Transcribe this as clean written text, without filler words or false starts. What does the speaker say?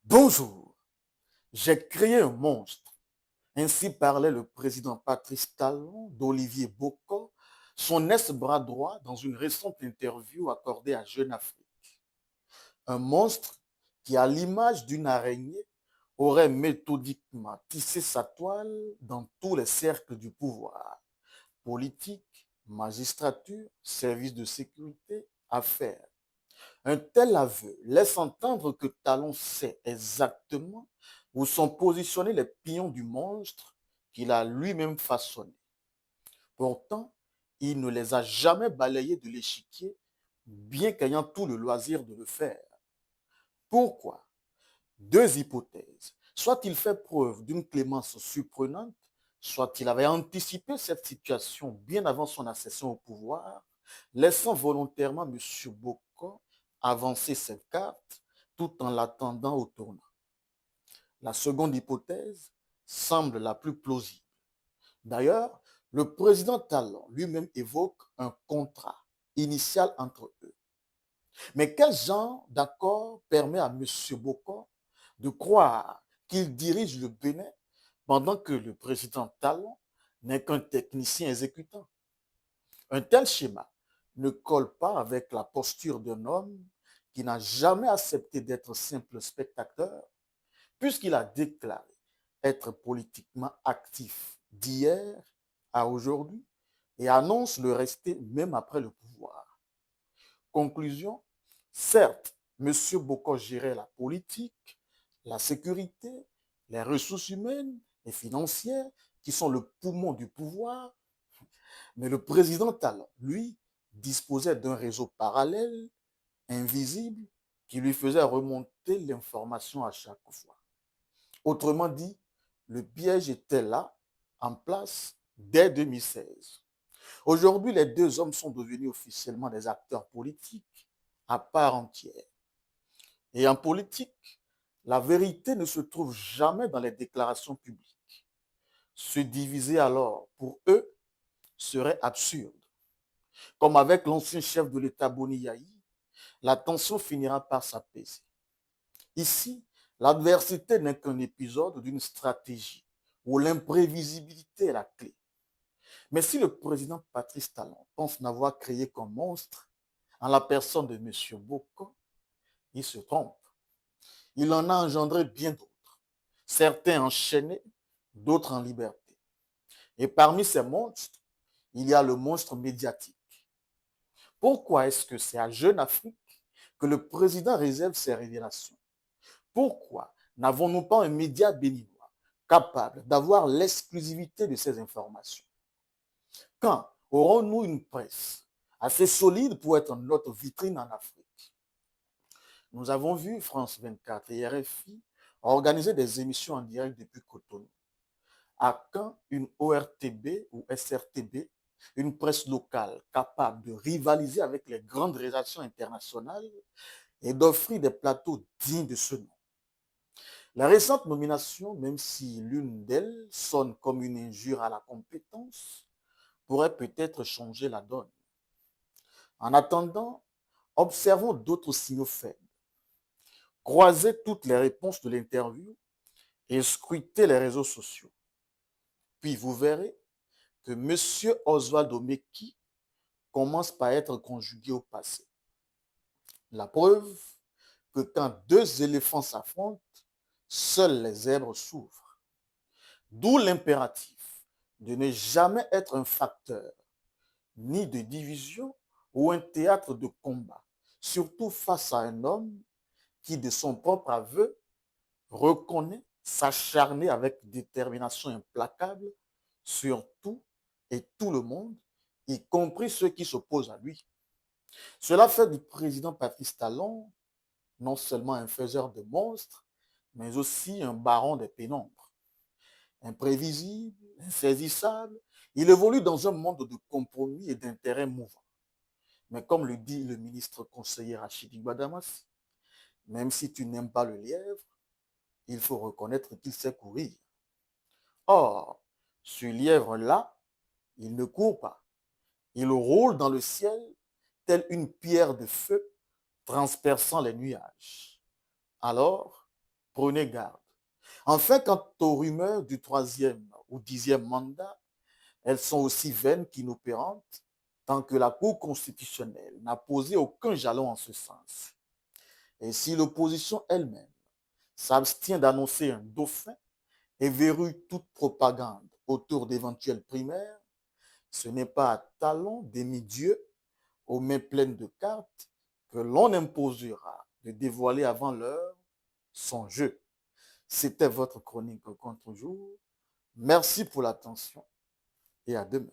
Bonjour, j'ai créé un monstre. Ainsi parlait le président Patrice Talon d'Olivier Bocco, son ex-bras droit, dans une récente interview accordée à Jeune Afrique. Un monstre qui, à l'image d'une araignée, aurait méthodiquement tissé sa toile dans tous les cercles du pouvoir, politique, magistrature, services de sécurité, affaires. Un tel aveu laisse entendre que Talon sait exactement où sont positionnés les pions du monstre qu'il a lui-même façonné. Pourtant, il ne les a jamais balayés de l'échiquier, bien qu'ayant tout le loisir de le faire. Pourquoi? Deux hypothèses. Soit il fait preuve d'une clémence surprenante, soit il avait anticipé cette situation bien avant son accession au pouvoir, laissant volontairement M. Bocco avancer cette carte tout en l'attendant au tournant. La seconde hypothèse semble la plus plausible. D'ailleurs, le président Talon lui-même évoque un contrat initial entre eux. Mais quel genre d'accord permet à M. Bocco de croire qu'il dirige le Bénin pendant que le président Talon n'est qu'un technicien exécutant? Un tel schéma ne colle pas avec la posture d'un homme qui n'a jamais accepté d'être simple spectateur, puisqu'il a déclaré être politiquement actif d'hier à aujourd'hui et annonce le rester même après le pouvoir. Conclusion, certes, M. Bocco gérait la politique, la sécurité, les ressources humaines et financières qui sont le poumon du pouvoir, mais le président Talon, lui, disposait d'un réseau parallèle, invisible, qui lui faisait remonter l'information à chaque fois. Autrement dit, le piège était là, en place, dès 2016. Aujourd'hui, les deux hommes sont devenus officiellement des acteurs politiques à part entière. Et en politique, la vérité ne se trouve jamais dans les déclarations publiques. Se diviser alors, pour eux, serait absurde. Comme avec l'ancien chef de l'État Boni Yahi, la tension finira par s'apaiser. Ici, l'adversité n'est qu'un épisode d'une stratégie où l'imprévisibilité est la clé. Mais si le président Patrice Talon pense n'avoir créé qu'un monstre en la personne de M. Bocco, il se trompe. Il en a engendré bien d'autres, certains enchaînés, d'autres en liberté. Et parmi ces monstres, il y a le monstre médiatique. Pourquoi est-ce que c'est à Jeune Afrique que le président réserve ses révélations? Pourquoi n'avons-nous pas un média béninois capable d'avoir l'exclusivité de ces informations? Quand aurons-nous une presse assez solide pour être notre vitrine en Afrique? Nous avons vu France 24 et RFI organiser des émissions en direct depuis Cotonou. À quand une ORTB ou SRTB, une presse locale capable de rivaliser avec les grandes rédactions internationales et d'offrir des plateaux dignes de ce nom? La récente nomination, même si l'une d'elles sonne comme une injure à la compétence, pourrait peut-être changer la donne. En attendant, observons d'autres signaux faibles. Croisez toutes les réponses de l'interview et scrutez les réseaux sociaux. Puis vous verrez que M. Oswaldo Meki commence par être conjugué au passé. La preuve que quand deux éléphants s'affrontent, seuls les zèbres souffrent. D'où l'impératif de ne jamais être un facteur, ni de division ou un théâtre de combat, surtout face à un homme qui, de son propre aveu, reconnaît s'acharner avec détermination implacable sur tout et tout le monde, y compris ceux qui s'opposent à lui. Cela fait du président Patrice Talon non seulement un faiseur de monstres, mais aussi un baron des pénombres. Imprévisible, insaisissable, il évolue dans un monde de compromis et d'intérêts mouvants. Mais comme le dit le ministre conseiller Rachidi Gbadamassi, même si tu n'aimes pas le lièvre, il faut reconnaître qu'il sait courir. Or, ce lièvre-là, il ne court pas. Il roule dans le ciel telle une pierre de feu transperçant les nuages. Alors, Prenez garde. Enfin, quant aux rumeurs du 3e ou 10e mandat, elles sont aussi vaines qu'inopérantes tant que la Cour constitutionnelle n'a posé aucun jalon en ce sens. Et si l'opposition elle-même s'abstient d'annoncer un dauphin et verrouille toute propagande autour d'éventuelles primaires, ce n'est pas à talons demi-dieux, aux mains pleines de cartes, que l'on imposera de dévoiler avant l'heure son jeu. C'était votre chronique contre-jour. Merci pour l'attention et à demain.